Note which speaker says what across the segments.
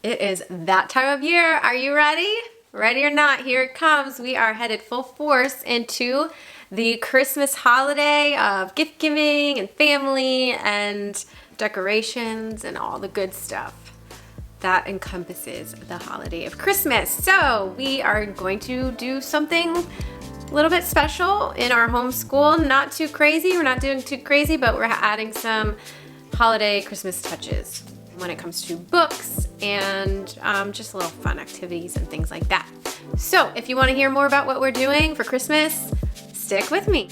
Speaker 1: It is that time of year. Are you ready? Ready or not, here it comes. We are headed full force into the Christmas holiday of gift giving and family and decorations and all the good stuff that encompasses the holiday of Christmas. So we are going to do something a little bit special in our homeschool. Not too crazy. We're not doing too crazy, but we're adding some holiday Christmas touches when it comes to books and just little fun activities and things like that. So if you want to hear more about what we're doing for Christmas, stick with me.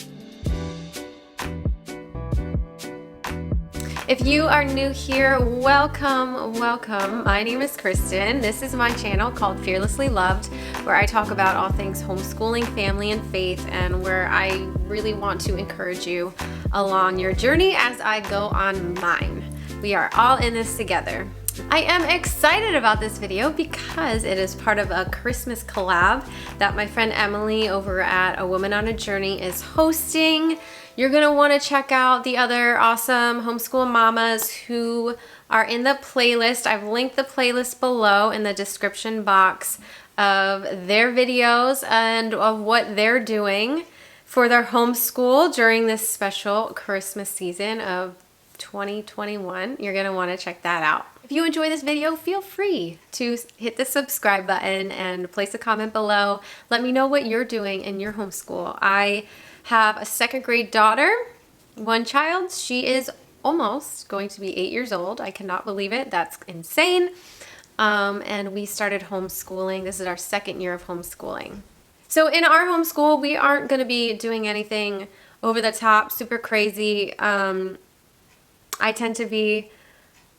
Speaker 1: If you are new here, welcome, welcome. My name is Kristen. This is my channel called Fearlessly Loved, where I talk about all things homeschooling, family, and faith, and where I really want to encourage you along your journey as I go on mine. We are all in this together. I am excited about this video because it is part of a Christmas collab that my friend Emily over at A Woman on a Journey is hosting. You're gonna wanna check out the other awesome homeschool mamas who are in the playlist. I've linked the playlist below in the description box of their videos and of what they're doing for their homeschool during this special Christmas season of 2021. You're gonna wanna check that out. If you enjoy this video, feel free to hit the subscribe button and place a comment below. Let me know what you're doing in your homeschool. I have a second grade daughter, one child. She is almost going to be 8 years old. I cannot believe it. That's insane. And we started homeschooling. This is our second year of homeschooling. So in our homeschool, we aren't going to be doing anything over the top, super crazy. I tend to be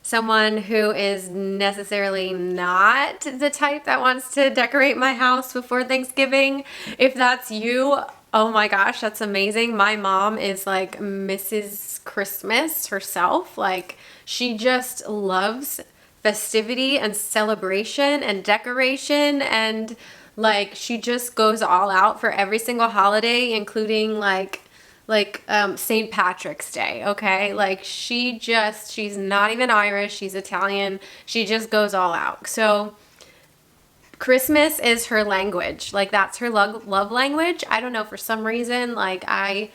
Speaker 1: someone who is necessarily not the type that wants to decorate my house before Thanksgiving. If that's you, oh my gosh, that's amazing. My mom is like Mrs. Christmas herself. Like, she just loves festivity and celebration and decoration, and like she just goes all out for every single holiday, including like St. Patrick's Day, okay? Like she's not even Irish, she's Italian. She just goes all out. So Christmas is her language. Like, that's her love language. I don't know, for some reason, like I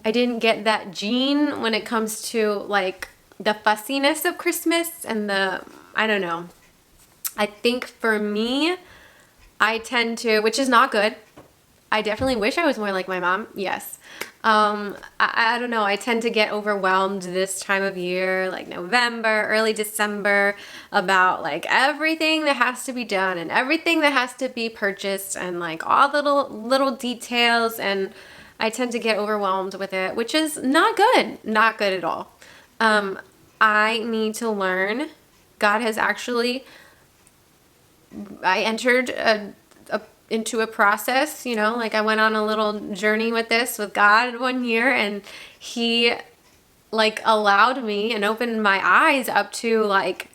Speaker 1: didn't get that gene when it comes to like the fussiness of Christmas and I don't know. I think for me, I tend to, which is not good. I definitely wish I was more like my mom. Yes. I don't know. I tend to get overwhelmed this time of year, like November, early December, about like everything that has to be done and everything that has to be purchased and like all the little details. And I tend to get overwhelmed with it, which is not good. Not good at all. I need to learn. God has actually, I entered into a process, you know, like I went on a little journey with God one year, and he like allowed me and opened my eyes up to like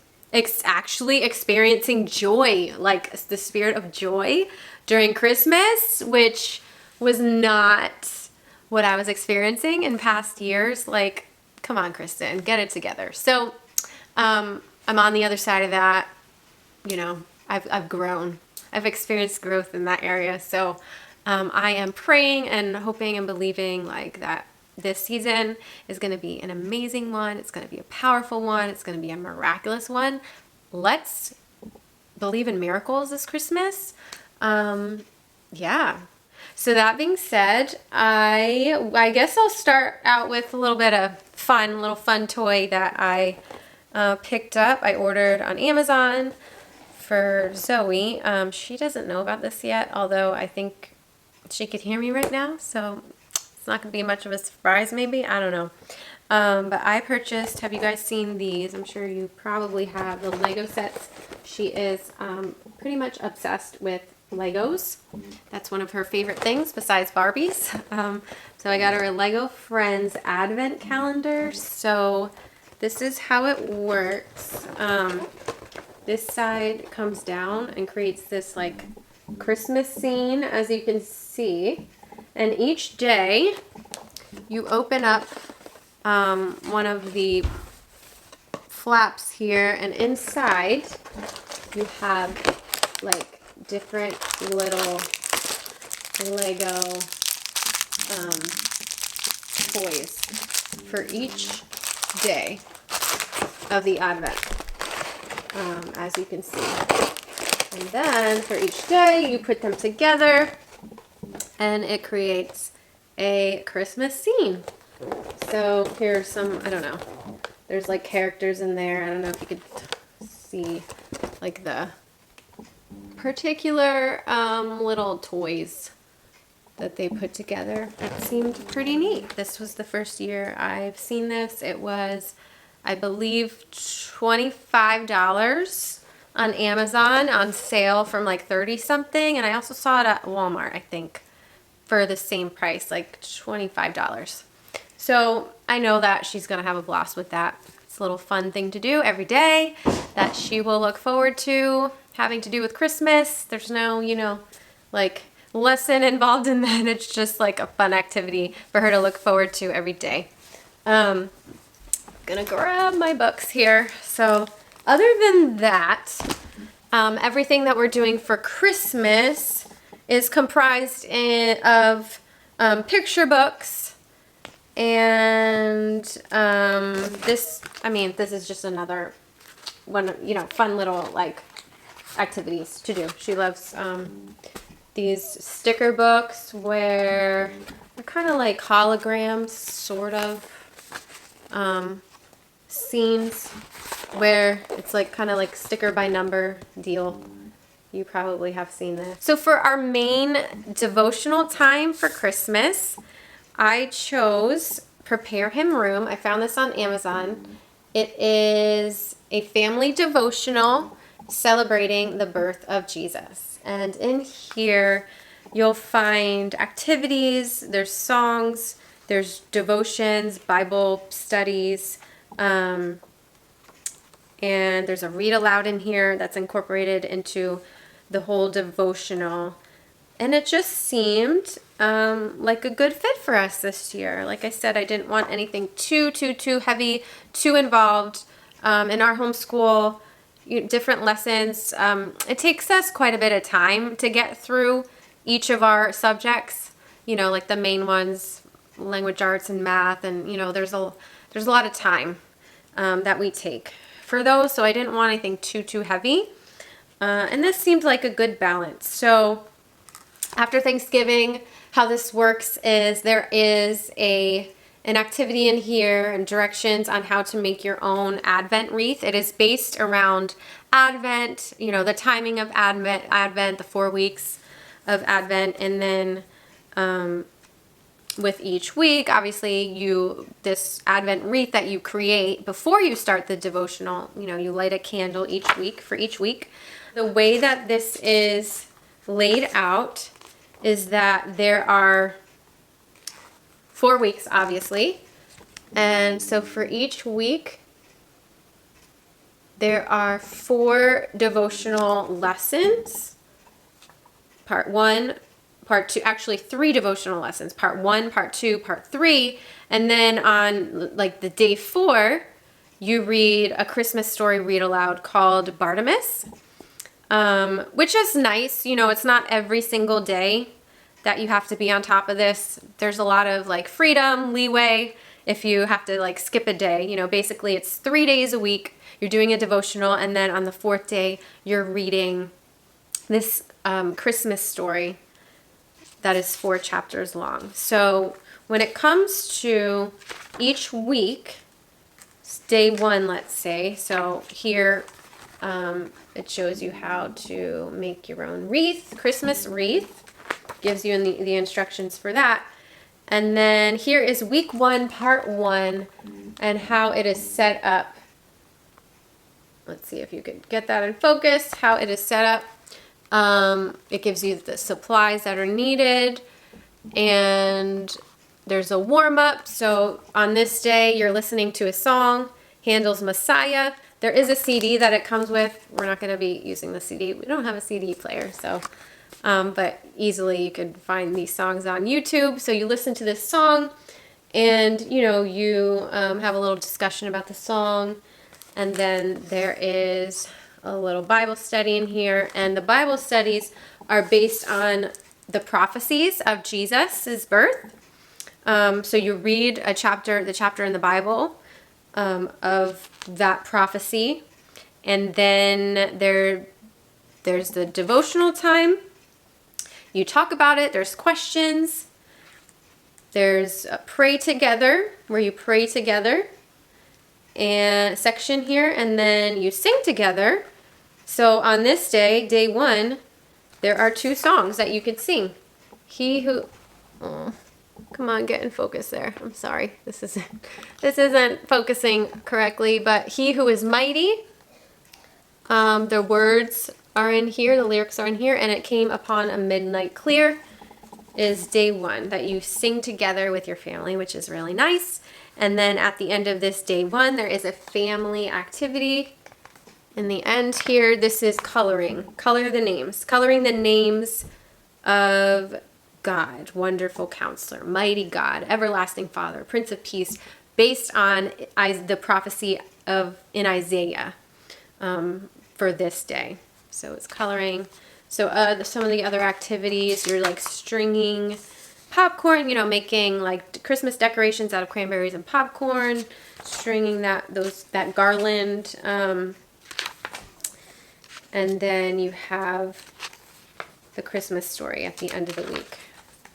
Speaker 1: actually experiencing joy, like the spirit of joy during Christmas, which was not what I was experiencing in past years. Like, come on, Kristen, get it together. So I'm on the other side of that. You know, I've grown. I've experienced growth in that area. So I am praying and hoping and believing like that this season is going to be an amazing one. It's going to be a powerful one. It's going to be a miraculous one. Let's believe in miracles this Christmas. Yeah. So that being said, I guess I'll start out with a little bit of little fun toy that I picked up. I ordered on Amazon for Zoe. She doesn't know about this yet, although I think she could hear me right now, so it's not going to be much of a surprise maybe. I don't know. But I purchased, have you guys seen these? I'm sure you probably have the Lego sets. She is pretty much obsessed with Legos. That's one of her favorite things besides Barbies. So I got her a Lego Friends Advent calendar. So this is how it works. This side comes down and creates this like Christmas scene, as you can see. And each day you open up one of the flaps here, and inside you have like different little Lego toys for each day of the Advent, as you can see. And then for each day, you put them together and it creates a Christmas scene. So here's some, I don't know, there's like characters in there. I don't know if you could see like the particular little toys that they put together. It seemed pretty neat. This was the first year I've seen this. It was, I believe, $25 on Amazon on sale from like 30 something. And I also saw it at Walmart, I think, for the same price, like $25. So I know that she's gonna have a blast with that. It's a little fun thing to do every day that she will look forward to having to do with Christmas. There's no, you know, like lesson involved in that. It's just like a fun activity for her to look forward to every day. Gonna grab my books here. So other than that, everything that we're doing for Christmas is comprised of picture books, and this is just another one, you know, fun little like activities to do. She loves these sticker books where they're kind of like holograms, sort of scenes where it's like kind of like sticker by number deal. You probably have seen this. So for our main devotional time for Christmas, I chose Prepare Him Room. I found this on Amazon. It is a family devotional celebrating the birth of Jesus. And in here, you'll find activities, there's songs, there's devotions, Bible studies, and there's a read aloud in here that's incorporated into the whole devotional. And it just seemed like a good fit for us this year. Like I said, I didn't want anything too heavy, too involved. In our homeschool, different lessons, it takes us quite a bit of time to get through each of our subjects, you know, like the main ones, language arts and math, and you know, there's a lot of time that we take for those, so I didn't want anything too heavy. And this seemed like a good balance. So after Thanksgiving, how this works is there is an activity in here and directions on how to make your own Advent wreath. It is based around Advent, you know, the timing of Advent, the 4 weeks of Advent, and then with each week, obviously this Advent wreath that you create before you start the devotional, you know, you light a candle each week for each week. The way that this is laid out is that there are 4 weeks, obviously. And so for each week, there are 4 devotional lessons. Part 1, Part 2, actually 3 devotional lessons. Part 1, Part 2, Part 3. And then on like the day 4, you read a Christmas story read aloud called Bartimaeus, which is nice. You know, it's not every single day that you have to be on top of this. There's a lot of like freedom, leeway if you have to like skip a day. You know, basically it's 3 days a week. You're doing a devotional, and then on the 4th day, you're reading this Christmas story that is 4 chapters long. So when it comes to each week, day 1, let's say, so here it shows you how to make your own wreath, Christmas wreath, gives you the instructions for that. And then here is week 1, part 1, and how it is set up. Let's see if you could get that in focus, how it is set up. It gives you the supplies that are needed, and there's a warm-up. So on this day, you're listening to a song, Handel's Messiah. There is a CD that it comes with. We're not going to be using the CD. We don't have a CD player, so but easily you could find these songs on YouTube. So you listen to this song, and you know, you have a little discussion about the song, and then there is a little Bible study in here, and the Bible studies are based on the prophecies of Jesus' birth. So you read the chapter in the Bible of that prophecy, and then there's the devotional time. You talk about it. There's questions. There's a pray together, where you pray together, and a section here, and then you sing together. So on this day, day 1, there are 2 songs that you could sing. He who, oh, come on, get in focus there. I'm sorry, this isn't focusing correctly. But he who is mighty, the words are in here, the lyrics are in here, and it came upon a midnight clear is day 1 that you sing together with your family, which is really nice. And then at the end of this day 1, there is a family activity. In the end here, this is coloring. Coloring the names of God, Wonderful Counselor, Mighty God, Everlasting Father, Prince of Peace, based on the prophecy in Isaiah for this day. So it's coloring. So some of the other activities, you're like stringing popcorn, making like Christmas decorations out of cranberries and popcorn, stringing that garland, and then you have the Christmas story at the end of the week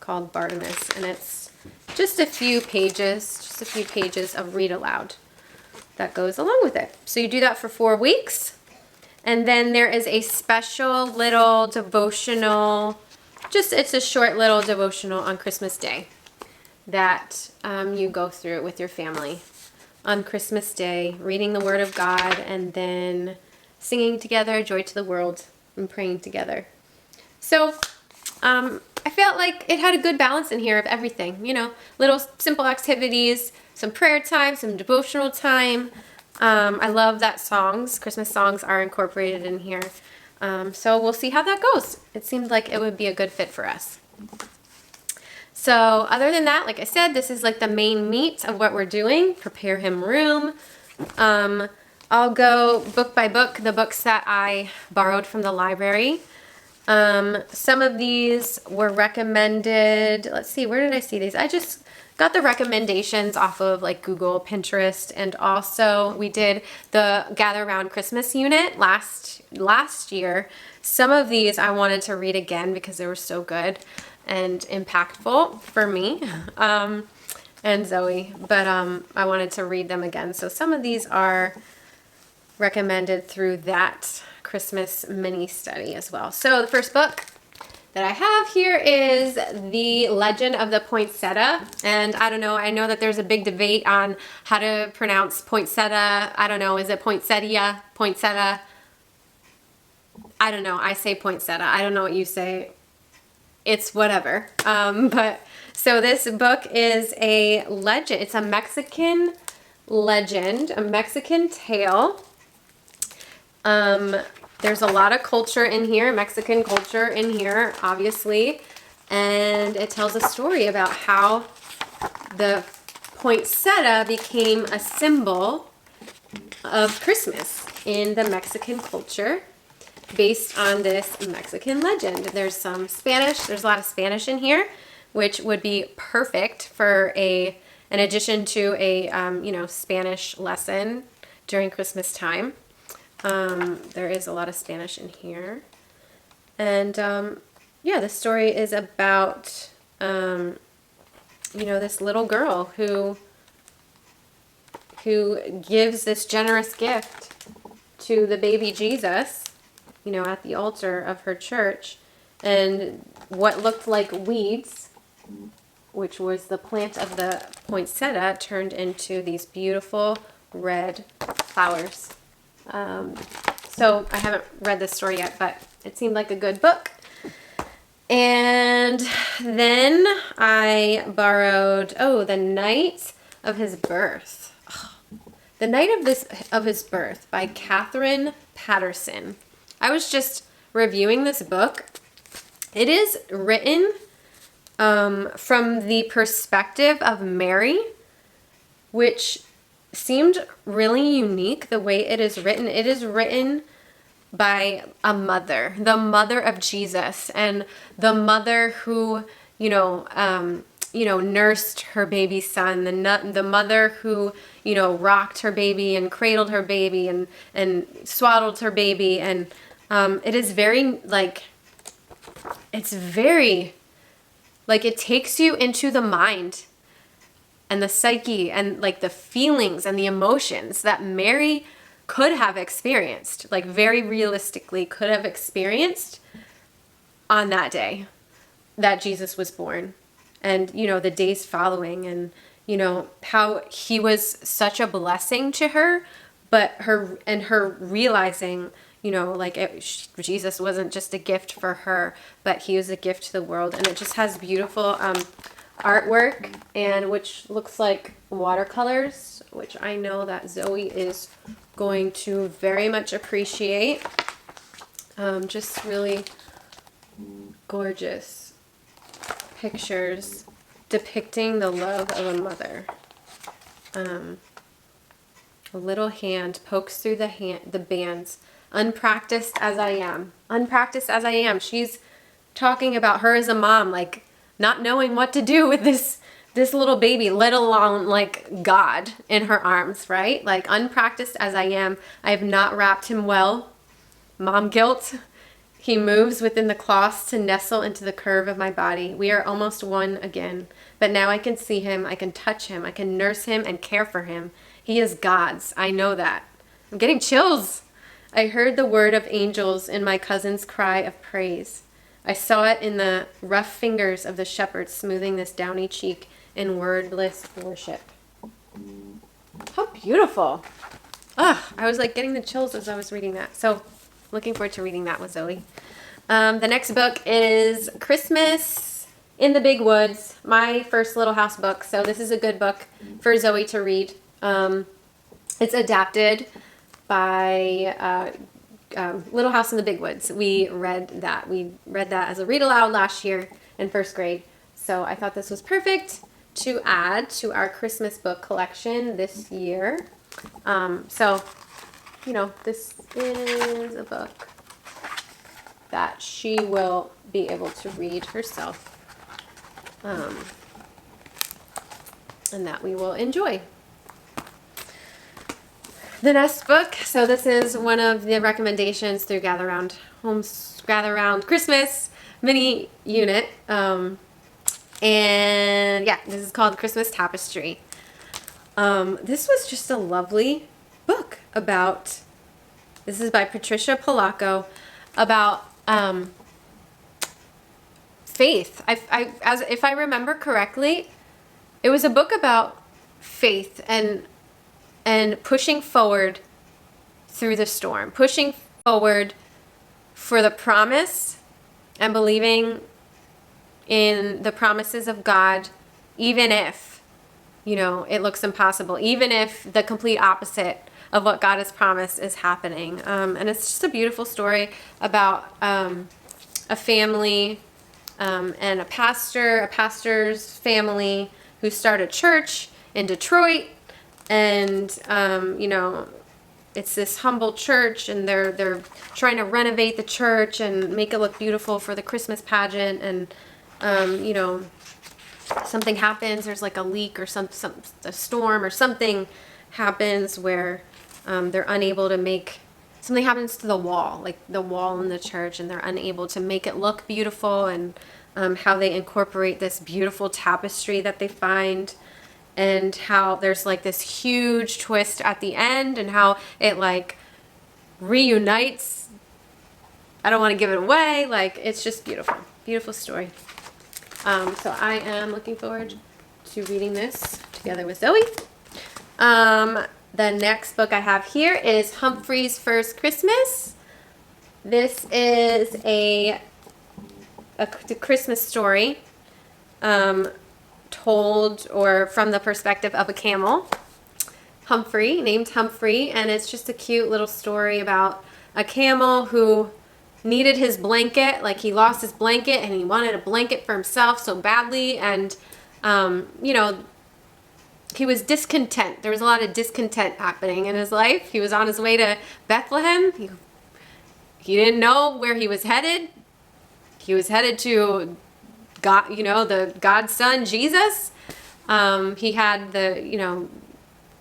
Speaker 1: called Bartimaeus, and it's just a few pages of read aloud that goes along with it. So you do that for 4 weeks. And then there is a special little devotional, it's a short little devotional on Christmas Day that you go through with your family on Christmas Day, reading the Word of God, and then singing together, Joy to the World, and praying together. So I felt like it had a good balance in here of everything, little simple activities, some prayer time, some devotional time. I love that Christmas songs are incorporated in here. So we'll see how that goes. It seemed like it would be a good fit for us. So other than that, like I said, this is like the main meat of what we're doing. Prepare Him Room. I'll go book by book, the books that I borrowed from the library. Some of these were recommended. Let's see, where did I see these? I just got the recommendations off of like Google, Pinterest, and also we did the Gather Around Christmas unit last year. Some of these I wanted to read again because they were so good and impactful for me and Zoe, but I wanted to read them again. So some of these are recommended through that Christmas mini study as well. So the first book that I have here is The Legend of the Poinsettia. And I don't know, I know that there's a big debate on how to pronounce poinsettia. I don't know, is it poinsettia? Poinsettia? I don't know, I say poinsettia. I don't know what you say. It's whatever. But so this book is a legend. It's a Mexican legend, a Mexican tale. There's a lot of culture in here, Mexican culture in here, obviously, and it tells a story about how the poinsettia became a symbol of Christmas in the Mexican culture based on this Mexican legend. There's some Spanish, there's a lot of Spanish in here, which would be perfect for in addition to a, Spanish lesson during Christmas time. There is a lot of Spanish in here. And, the story is about, this little girl who gives this generous gift to the baby Jesus, at the altar of her church. And what looked like weeds, which was the plant of the poinsettia, turned into these beautiful red flowers. So I haven't read this story yet, but it seemed like a good book. And then I borrowed, The Night of His Birth. The Night of His Birth by Catherine Patterson. I was just reviewing this book. It is written from the perspective of Mary, which seemed really unique the way it is written. It is written by a mother, the mother of Jesus, and the mother who, nursed her baby son, the mother who, rocked her baby and cradled her baby and swaddled her baby. And it is very, it takes you into the mind and the psyche and the feelings and the emotions that Mary could have experienced, very realistically could have experienced on that day that Jesus was born, and the days following, and how he was such a blessing to her, but her realizing Jesus wasn't just a gift for her, but he was a gift to the world. And it just has beautiful artwork, and which looks like watercolors, which I know that Zoe is going to very much appreciate. Just really gorgeous pictures depicting the love of a mother. A little hand pokes through the bands. Unpracticed as I am. She's talking about her as a mom, not knowing what to do with this little baby, let alone God in her arms, right? Unpracticed as I am, I have not wrapped him well. Mom guilt. He moves within the cloths to nestle into the curve of my body. We are almost one again, but now I can see him, I can touch him, I can nurse him and care for him. He is God's. I know that. I'm getting chills. I heard the word of angels in my cousin's cry of praise. I saw it in the rough fingers of the shepherd smoothing this downy cheek in wordless worship. How beautiful. I was getting the chills as I was reading that. So looking forward to reading that with Zoe. The next book is Christmas in the Big Woods, my first Little House book. So this is a good book for Zoe to read. It's adapted by Little House in the Big Woods. We read that as a read aloud last year in first grade. So I thought this was perfect to add to our Christmas book collection this year. This is a book that she will be able to read herself, and that we will enjoy. The next book, so this is one of the recommendations through Gather Round Christmas mini unit. This is called Christmas Tapestry. This was just a lovely book this is by Patricia Polacco, about faith. If I remember correctly, it was a book about faith and pushing forward through the storm, pushing forward for the promise and believing in the promises of God, even if, it looks impossible, even if the complete opposite of what God has promised is happening. And it's just a beautiful story about a family and a pastor's family who start a church in Detroit. And, it's this humble church, and they're trying to renovate the church and make it look beautiful for the Christmas pageant. And, something happens. There's a leak or a storm or something happens where they're unable to make, something happens to the wall in the church, and they're unable to make it look beautiful, and how they incorporate this beautiful tapestry that they find, and how there's this huge twist at the end, and how it reunites. I don't want to give it away. It's just beautiful story. So I am looking forward to reading this together with Zoe. The next book I have here is Humphrey's First Christmas. This is a Christmas story told or from the perspective of a camel, named Humphrey, and it's just a cute little story about a camel who needed his blanket. He lost his blanket and he wanted a blanket for himself so badly, and he was discontent. There was a lot of discontent happening in his life. He was on his way to Bethlehem. He he didn't know where he was headed. He was headed to God, the God's son, Jesus. He had the,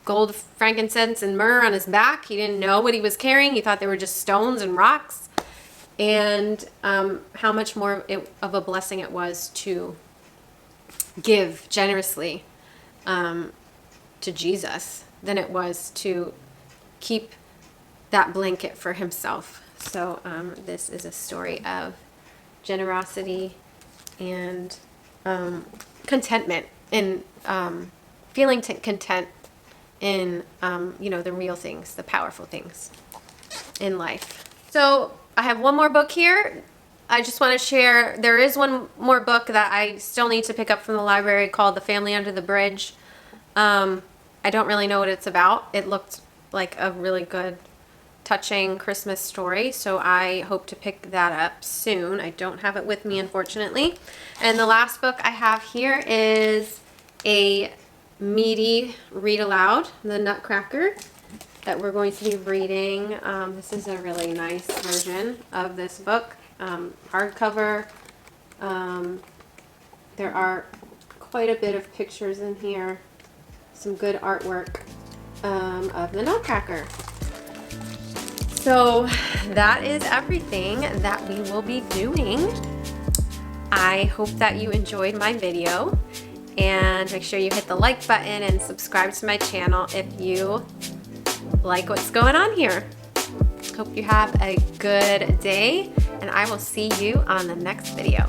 Speaker 1: gold, frankincense, and myrrh on his back. He didn't know what he was carrying. He thought they were just stones and rocks. And how much more of a blessing it was to give generously to Jesus than it was to keep that blanket for himself. So this is a story of generosity and contentment, and feeling content in the real things, the powerful things in life. So I have one more book here. I just want to share, there is one more book that I still need to pick up from the library called The Family Under the Bridge. I don't really know what it's about. It looked like a really good, touching Christmas story, so I hope to pick that up soon. I don't have it with me, unfortunately. And the last book I have here is a meaty read aloud, The Nutcracker, that we're going to be reading. This is a really nice version of this book, hardcover. There are quite a bit of pictures in here, some good artwork of the Nutcracker. So that is everything that we will be doing. I hope that you enjoyed my video, and make sure you hit the like button and subscribe to my channel if you like what's going on here. Hope you have a good day, and I will see you on the next video.